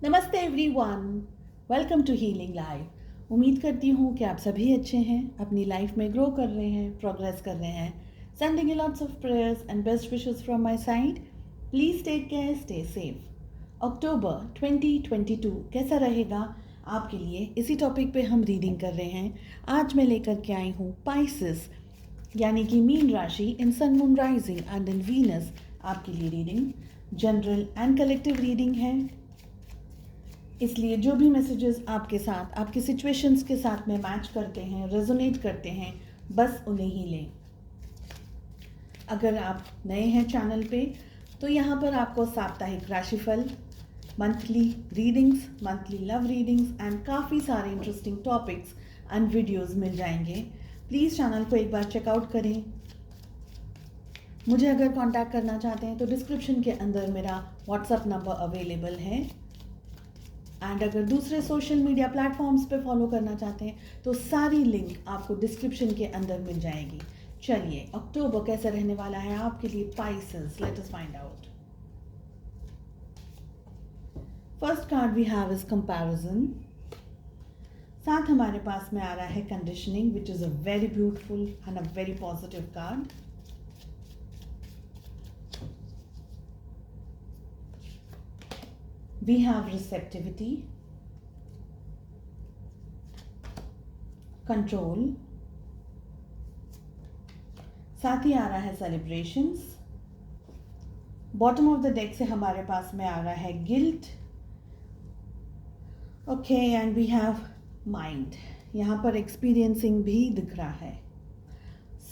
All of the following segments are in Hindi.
नमस्ते everyone, welcome to healing life. उम्मीद करती हूँ कि आप सभी अच्छे हैं, अपनी लाइफ में ग्रो कर रहे हैं, प्रोग्रेस कर रहे हैं। Sending you lots of prayers and best wishes from my side. Please take care, stay safe. October 2022 कैसा रहेगा आपके लिए, इसी टॉपिक पे हम रीडिंग कर रहे हैं। आज मैं लेकर के आई हूँ पाइसेस यानी कि मीन राशि in sun moon rising and in Venus. आपके लिए reading general and collective reading है, इसलिए जो भी मैसेजेस आपके साथ, आपकी सिचुएशंस के साथ में मैच करते हैं, रेजोनेट करते हैं, बस उन्हें ही लें। अगर आप नए हैं चैनल पे तो यहाँ पर आपको साप्ताहिक राशिफल, monthly readings, monthly love readings and काफ़ी सारे इंटरेस्टिंग टॉपिक्स एंड वीडियोस मिल जाएंगे। प्लीज़ चैनल को एक बार चेकआउट करें। मुझे अगर कांटेक्ट करना चाहते हैं तो डिस्क्रिप्शन के अंदर मेरा व्हाट्सएप नंबर अवेलेबल है, एंड अगर दूसरे सोशल मीडिया प्लेटफॉर्म्स पे फॉलो करना चाहते हैं तो सारी लिंक आपको डिस्क्रिप्शन के अंदर मिल जाएगी। चलिए, अक्टूबर कैसा रहने वाला है आपके लिए pieces, let us find out. First card we have is comparison. साथ हमारे पास में आ रहा है conditioning, which is a very beautiful and a very positive card. We have receptivity, control, साथ ही आ रहा है celebrations. Bottom of the deck से हमारे पास में आ रहा है guilt, okay, and we have mind. यहाँ पर एक्सपीरियंसिंग भी दिख रहा है।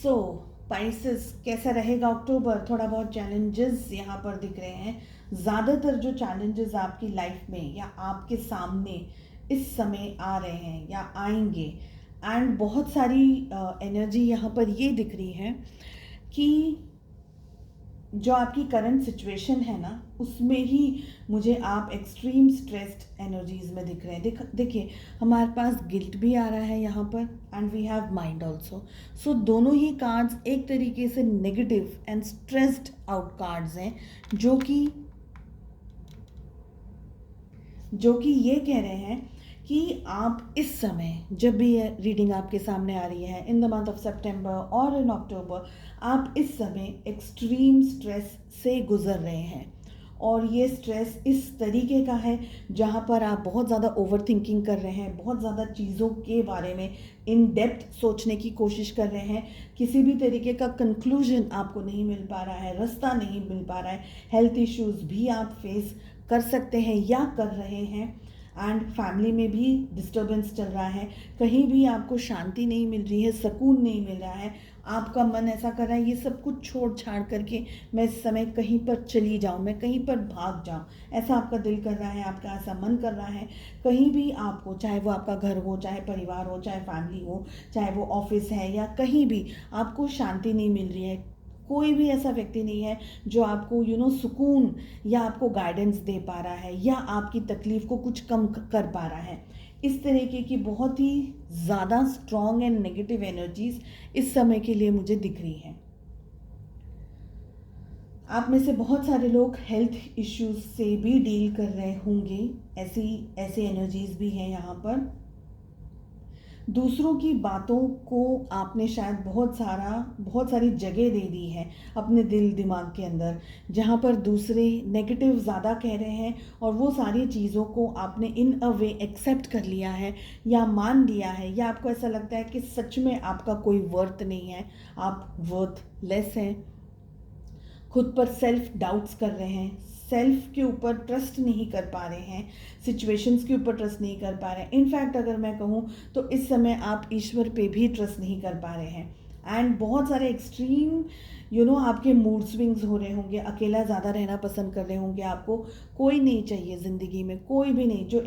सो पाइसेस कैसा रहेगा अक्टूबर? थोड़ा बहुत चैलेंजेस यहाँ पर दिख रहे हैं। ज़्यादातर जो चैलेंजेस आपकी लाइफ में या आपके सामने इस समय आ रहे हैं या आएंगे, एंड बहुत सारी एनर्जी यहाँ पर ये दिख रही है कि जो आपकी करंट सिचुएशन है ना, उसमें ही मुझे आप एक्सट्रीम स्ट्रेस्ड एनर्जीज में दिख रहे हैं। देखिए, हमारे पास गिल्ट भी आ रहा है यहाँ पर, and we have mind also. So दोनों ही कार्ड्स एक तरीके से negative and stressed out cards हैं, जो कि ये कह रहे हैं कि आप इस समय, जब भी ये रीडिंग आपके सामने आ रही है इन द मंथ ऑफ सितंबर और इन अक्टूबर, आप इस समय एक्सट्रीम स्ट्रेस से गुजर रहे हैं। और ये स्ट्रेस इस तरीके का है जहाँ पर आप बहुत ज़्यादा ओवर थिंकिंग कर रहे हैं, बहुत ज़्यादा चीज़ों के बारे में इन डेप्थ सोचने की कोशिश कर रहे हैं। किसी भी तरीके का कंक्लूजन आपको नहीं मिल पा रहा है, रास्ता नहीं मिल पा रहा है। हेल्थ इश्यूज़ भी आप फेस कर सकते हैं या कर रहे हैं, एंड फैमिली में भी डिस्टर्बेंस चल रहा है। कहीं भी आपको शांति नहीं मिल रही है, सुकून नहीं मिल रहा है। आपका मन ऐसा कर रहा है ये सब कुछ छोड़ छाड़ करके मैं इस समय कहीं पर चली जाऊं, मैं कहीं पर भाग जाऊं, ऐसा आपका दिल कर रहा है, आपका ऐसा मन कर रहा है। कहीं भी आपको, चाहे वो आपका घर हो, चाहे परिवार हो, चाहे फैमिली हो, चाहे वो ऑफिस है, या कहीं भी आपको शांति नहीं मिल रही है। कोई भी ऐसा व्यक्ति नहीं है जो आपको सुकून या आपको गाइडेंस दे पा रहा है या आपकी तकलीफ को कुछ कम कर पा रहा है। इस तरीके की बहुत ही ज़्यादा स्ट्रॉन्ग एंड नेगेटिव एनर्जीज इस समय के लिए मुझे दिख रही हैं। आप में से बहुत सारे लोग हेल्थ इश्यूज से भी डील कर रहे होंगे, ऐसी एनर्जीज भी हैं यहाँ पर। दूसरों की बातों को आपने शायद बहुत सारी जगह दे दी है अपने दिल दिमाग के अंदर, जहाँ पर दूसरे नेगेटिव ज़्यादा कह रहे हैं, और वो सारी चीज़ों को आपने इन अ वे एक्सेप्ट कर लिया है या मान लिया है, या आपको ऐसा लगता है कि सच में आपका कोई वर्थ नहीं है, आप वर्थलेस हैं। खुद पर सेल्फ डाउट्स कर रहे हैं, सेल्फ के ऊपर ट्रस्ट नहीं कर पा रहे हैं, सिचुएशंस के ऊपर ट्रस्ट नहीं कर पा रहे हैं। इनफैक्ट अगर मैं कहूँ तो इस समय आप ईश्वर पे भी ट्रस्ट नहीं कर पा रहे हैं, एंड बहुत सारे एक्सट्रीम आपके मूड स्विंग्स हो रहे होंगे। अकेला ज़्यादा रहना पसंद कर रहे होंगे, आपको कोई नहीं चाहिए ज़िंदगी में, कोई भी नहीं। जो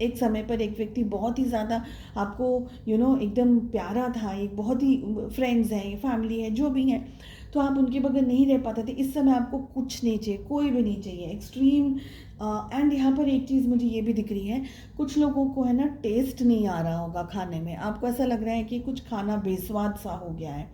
एक समय पर एक व्यक्ति बहुत ही ज़्यादा आपको एकदम प्यारा था, एक बहुत ही फ्रेंड्स हैं, फैमिली है, जो भी हैं, तो आप उनके बगैर नहीं रह पाते थे। इस समय आपको कुछ नहीं चाहिए, कोई भी नहीं चाहिए, एक्सट्रीम। एंड यहाँ पर एक चीज़ मुझे ये भी दिख रही है, कुछ लोगों को है ना टेस्ट नहीं आ रहा होगा खाने में। आपको ऐसा लग रहा है कि कुछ खाना बेस्वाद सा हो गया है।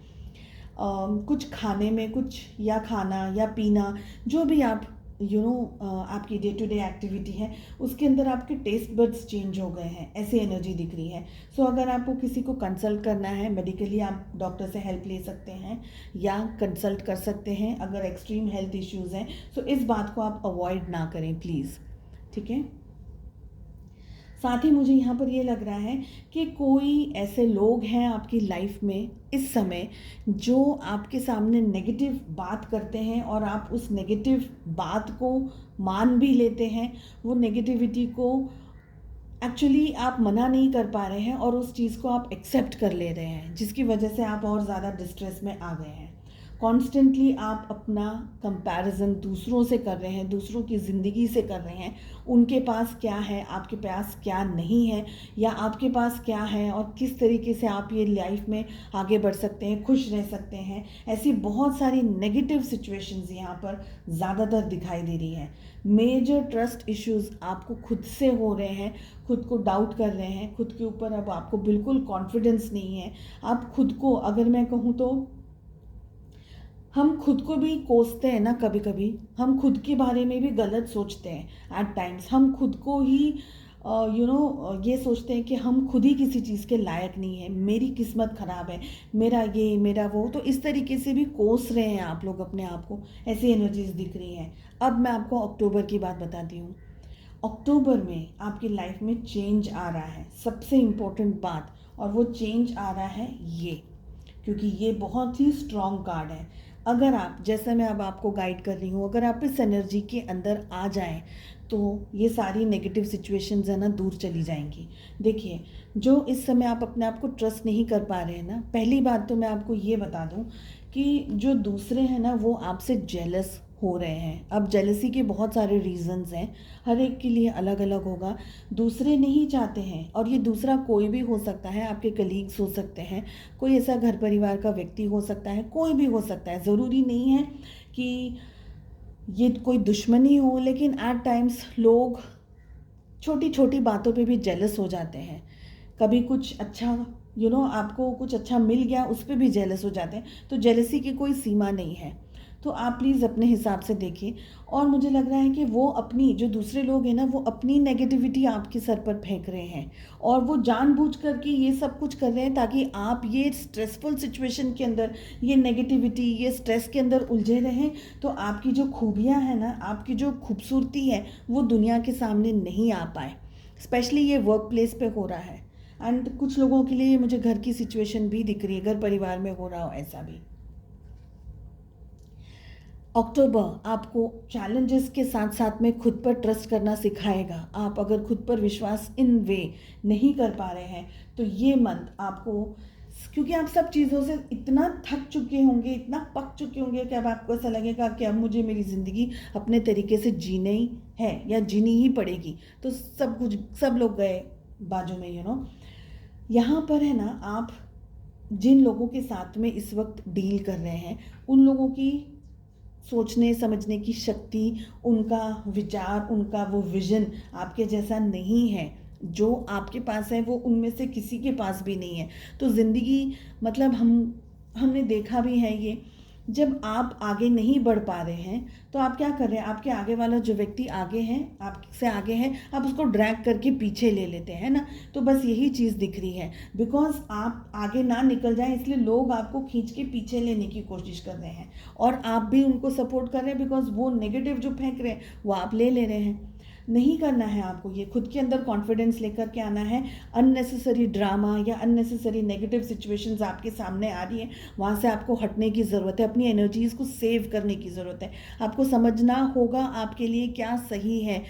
कुछ खाने में कुछ, या खाना या पीना, जो भी आप आपकी डे टू डे एक्टिविटी है उसके अंदर आपके टेस्ट बड्स चेंज हो गए हैं, ऐसी एनर्जी दिख रही है। सो अगर आपको किसी को कंसल्ट करना है मेडिकली, आप डॉक्टर से हेल्प ले सकते हैं या कंसल्ट कर सकते हैं अगर एक्सट्रीम हेल्थ इश्यूज़ हैं। सो इस बात को आप अवॉइड ना करें प्लीज़, ठीक है। साथ ही मुझे यहाँ पर ये लग रहा है कि कोई ऐसे लोग हैं आपकी लाइफ में इस समय जो आपके सामने नेगेटिव बात करते हैं और आप उस नेगेटिव बात को मान भी लेते हैं। वो नेगेटिविटी को एक्चुअली आप मना नहीं कर पा रहे हैं और उस चीज़ को आप एक्सेप्ट कर ले रहे हैं, जिसकी वजह से आप और ज़्यादा डिस्ट्रेस में आ गए हैं। कॉन्स्टेंटली आप अपना कंपैरिजन दूसरों से कर रहे हैं, दूसरों की ज़िंदगी से कर रहे हैं। उनके पास क्या है, आपके पास क्या नहीं है, या आपके पास क्या है और किस तरीके से आप ये लाइफ में आगे बढ़ सकते हैं, खुश रह सकते हैं। ऐसी बहुत सारी नेगेटिव सिचुएशंस यहाँ पर ज़्यादातर दिखाई दे रही हैं। मेजर ट्रस्ट इश्यूज़ आपको खुद से हो रहे हैं, खुद को डाउट कर रहे हैं, खुद के ऊपर अब आपको बिल्कुल कॉन्फिडेंस नहीं है। आप खुद को, अगर मैं कहूँ तो हम खुद को भी कोसते हैं ना, कभी कभी हम खुद के बारे में भी गलत सोचते हैं। एट टाइम्स हम खुद को ही ये सोचते हैं कि हम खुद ही किसी चीज़ के लायक नहीं है, मेरी किस्मत ख़राब है, मेरा ये मेरा वो। तो इस तरीके से भी कोस रहे हैं आप लोग अपने आप को, ऐसी एनर्जीज दिख रही हैं। अब मैं आपको अक्टूबर की बात बताती हूँ। अक्टूबर में आपकी लाइफ में चेंज आ रहा है, सबसे इम्पोर्टेंट बात, और वो चेंज आ रहा है ये, क्योंकि ये बहुत ही स्ट्रॉन्ग कार्ड है। अगर आप, जैसे मैं अब आपको गाइड कर रही हूँ, अगर आप इस एनर्जी के अंदर आ जाएं तो ये सारी नेगेटिव सिचुएशंस है ना दूर चली जाएंगी। देखिए, जो इस समय आप अपने आप को ट्रस्ट नहीं कर पा रहे हैं ना, पहली बात तो मैं आपको ये बता दूं कि जो दूसरे हैं ना वो आपसे जेलस हो रहे हैं। अब जेलसी के बहुत सारे रीजंस हैं, हर एक के लिए अलग अलग होगा। दूसरे नहीं चाहते हैं, और ये दूसरा कोई भी हो सकता है, आपके कलीग्स हो सकते हैं, कोई ऐसा घर परिवार का व्यक्ति हो सकता है, कोई भी हो सकता है। ज़रूरी नहीं है कि ये कोई दुश्मनी हो, लेकिन एट टाइम्स लोग छोटी छोटी बातों पे भी जेलस हो जाते हैं। कभी कुछ अच्छा आपको कुछ अच्छा मिल गया, उस पर भी जेलस हो जाते हैं। तो जेलसी की कोई सीमा नहीं है। तो आप प्लीज़ अपने हिसाब से देखिए। और मुझे लग रहा है कि वो अपनी, जो दूसरे लोग हैं ना, वो अपनी नेगेटिविटी आपके सर पर फेंक रहे हैं, और वो जानबूझ करके ये सब कुछ कर रहे हैं ताकि आप ये स्ट्रेसफुल सिचुएशन के अंदर, ये नेगेटिविटी, ये स्ट्रेस के अंदर उलझे रहें। तो आपकी जो खूबियाँ हैं ना, आपकी जो खूबसूरती है, वो दुनिया के सामने नहीं आ पाए। स्पेशली ये वर्क प्लेस पे हो रहा है, एंड कुछ लोगों के लिए मुझे घर की सिचुएशन भी दिख रही है, घर परिवार में हो रहा हो ऐसा भी। अक्टूबर आपको चैलेंजेस के साथ साथ में खुद पर ट्रस्ट करना सिखाएगा। आप अगर खुद पर विश्वास इन वे नहीं कर पा रहे हैं तो ये मंथ आपको, क्योंकि आप सब चीज़ों से इतना थक चुके होंगे, इतना पक चुके होंगे कि अब आपको ऐसा लगेगा कि अब मुझे मेरी ज़िंदगी अपने तरीके से जीनी ही है या जीनी ही पड़ेगी। तो सब लोग गए बाजू में, यहाँ पर है ना, आप जिन लोगों के साथ में इस वक्त डील कर रहे हैं, उन लोगों की सोचने समझने की शक्ति, उनका विचार, उनका वो विजन आपके जैसा नहीं है। जो आपके पास है वो उनमें से किसी के पास भी नहीं है। तो ज़िंदगी, मतलब हमने देखा भी है ये, जब आप आगे नहीं बढ़ पा रहे हैं तो आप क्या कर रहे हैं, आपके आगे वाला जो व्यक्ति आगे है, आपसे आगे है, आप उसको ड्रैग करके पीछे ले लेते हैं ना। तो बस यही चीज़ दिख रही है, बिकॉज आप आगे ना निकल जाए इसलिए लोग आपको खींच के पीछे लेने की कोशिश कर रहे हैं, और आप भी उनको सपोर्ट कर रहे हैं, बिकॉज वो नेगेटिव जो फेंक रहे हैं वो आप ले रहे हैं। नहीं करना है आपको ये, खुद के अंदर कॉन्फिडेंस लेकर के आना है। अननेसेसरी ड्रामा या अननेसेसरी नेगेटिव सिचुएशंस आपके सामने आ रही है, वहाँ से आपको हटने की ज़रूरत है, अपनी एनर्जीज़ को सेव करने की ज़रूरत है। आपको समझना होगा आपके लिए क्या सही है,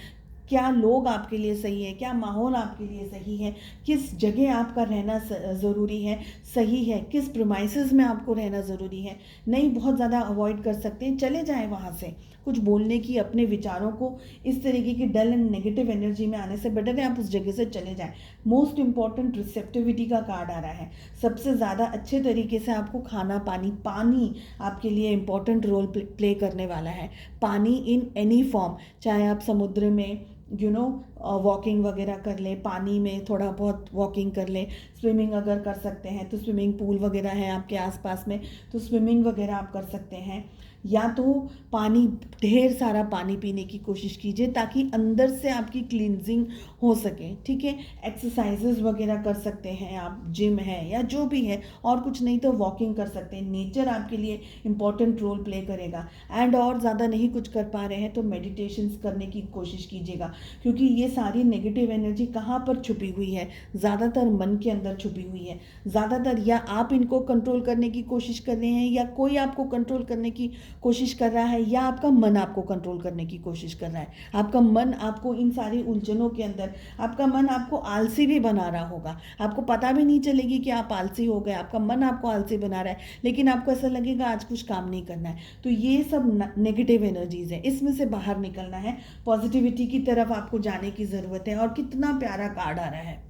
क्या लोग आपके लिए सही है, क्या माहौल आपके लिए सही है, किस जगह आपका रहना ज़रूरी है, सही है, किस प्रीमाइसेस में आपको रहना ज़रूरी है। नहीं, बहुत ज़्यादा अवॉइड कर सकते हैं, चले जाएं वहाँ से। कुछ बोलने की, अपने विचारों को इस तरीके की डल एंड नेगेटिव एनर्जी में आने से बेटर है आप उस जगह से चले जाएं। मोस्ट इम्पॉर्टेंट रिसेप्टिविटी का कार्ड आ रहा है। सबसे ज़्यादा अच्छे तरीके से आपको खाना, पानी आपके लिए इम्पॉर्टेंट रोल प्ले करने वाला है। पानी इन एनी फॉर्म, चाहे आप समुद्र में वॉकिंग वगैरह कर लें, पानी में थोड़ा बहुत वॉकिंग कर लें, स्विमिंग अगर कर सकते हैं तो स्विमिंग पूल वगैरह है आपके आसपास में तो स्विमिंग वगैरह आप कर सकते हैं, या तो पानी, ढेर सारा पानी पीने की कोशिश कीजिए ताकि अंदर से आपकी क्लींजिंग हो सके, ठीक है। एक्सरसाइजेज वगैरह कर सकते हैं आप, जिम है या जो भी है, और कुछ नहीं तो वॉकिंग कर सकते हैं। नेचर आपके लिए इम्पॉर्टेंट रोल प्ले करेगा। एंड और ज़्यादा नहीं कुछ कर पा रहे हैं तो मेडिटेशंस करने की कोशिश कीजिएगा, क्योंकि ये सारी नेगेटिव एनर्जी कहाँ पर छुपी हुई है? ज़्यादातर मन के अंदर छुपी हुई है ज़्यादातर। या आप इनको कंट्रोल करने की कोशिश कर रहे हैं, या कोई आपको कंट्रोल करने की कोशिश कर रहा है, या आपका मन आपको कंट्रोल करने की कोशिश कर रहा है। आपका मन आपको इन सारी उलझनों के अंदर, आपका मन आपको आलसी भी बना रहा होगा। आपको पता भी नहीं चलेगी कि आप आलसी हो गए, आपका मन आपको आलसी बना रहा है, लेकिन आपको ऐसा लगेगा आज कुछ काम नहीं करना है। तो ये सब नेगेटिव एनर्जीज है, इसमें से बाहर निकलना है। पॉजिटिविटी की तरफ आपको जाने की ज़रूरत है। और कितना प्यारा कार्ड आ रहा है,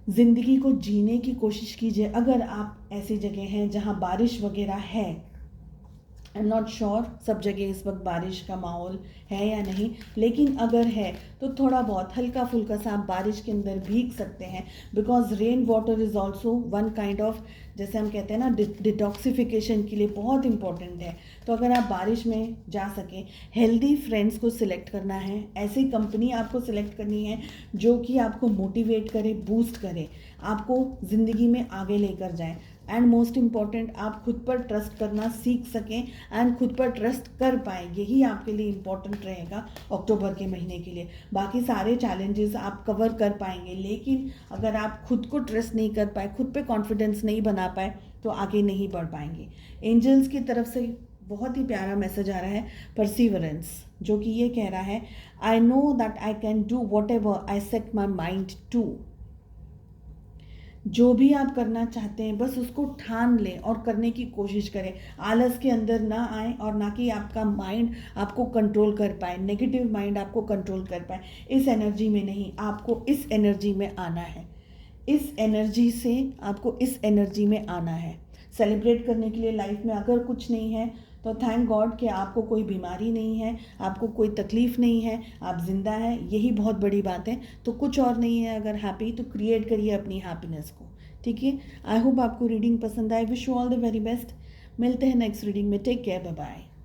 ज़िंदगी को जीने की कोशिश कीजिए। अगर आप ऐसी जगह हैं जहाँ बारिश वगैरह है, आई एम नॉट श्योर सब जगह इस वक्त बारिश का माहौल है या नहीं, लेकिन अगर है तो थोड़ा बहुत हल्का फुल्का सा आप बारिश के अंदर भीग सकते हैं। Because rain water is also one kind of, जैसे हम कहते हैं ना, डिटॉक्सिफिकेशन के लिए बहुत इंपॉर्टेंट है। तो अगर आप बारिश में जा सकें, हेल्दी फ्रेंड्स को सिलेक्ट करना है, ऐसी कंपनी आपको सिलेक्ट करनी है जो कि आपको मोटिवेट करे, बूस्ट करे, आपको ज़िंदगी में आगे लेकर जाए। एंड मोस्ट इम्पॉर्टेंट, आप खुद पर ट्रस्ट करना सीख सकें एंड खुद पर ट्रस्ट कर पाएँ। यही आपके लिए इम्पॉर्टेंट रहेगा अक्टूबर के महीने के लिए। बाकी सारे चैलेंजेस आप कवर कर पाएंगे, लेकिन अगर आप खुद को ट्रस्ट नहीं कर पाए, खुद पे कॉन्फिडेंस नहीं बना पाए, तो आगे नहीं बढ़ पाएंगे। एंजल्स की तरफ से बहुत ही प्यारा मैसेज आ रहा है, परसिवरेंस, जो कि ये कह रहा है, I know that I can do whatever I set my mind to. जो भी आप करना चाहते हैं बस उसको ठान लें और करने की कोशिश करें। आलस के अंदर ना आए, और ना कि आपका माइंड आपको कंट्रोल कर पाए, नेगेटिव माइंड आपको कंट्रोल कर पाए। इस एनर्जी में नहीं, आपको इस एनर्जी में आना है। इस एनर्जी से आपको इस एनर्जी में आना है। सेलिब्रेट करने के लिए लाइफ में अगर कुछ नहीं है तो थैंक गॉड कि आपको कोई बीमारी नहीं है, आपको कोई तकलीफ़ नहीं है, आप जिंदा हैं, यही बहुत बड़ी बात है। तो कुछ और नहीं है, अगर हैप्पी तो क्रिएट करिए अपनी हैप्पीनेस को, ठीक है। आई होप आपको रीडिंग पसंद आए। Wish you all the very best. मिलते हैं नेक्स्ट रीडिंग में। Take care, bye bye.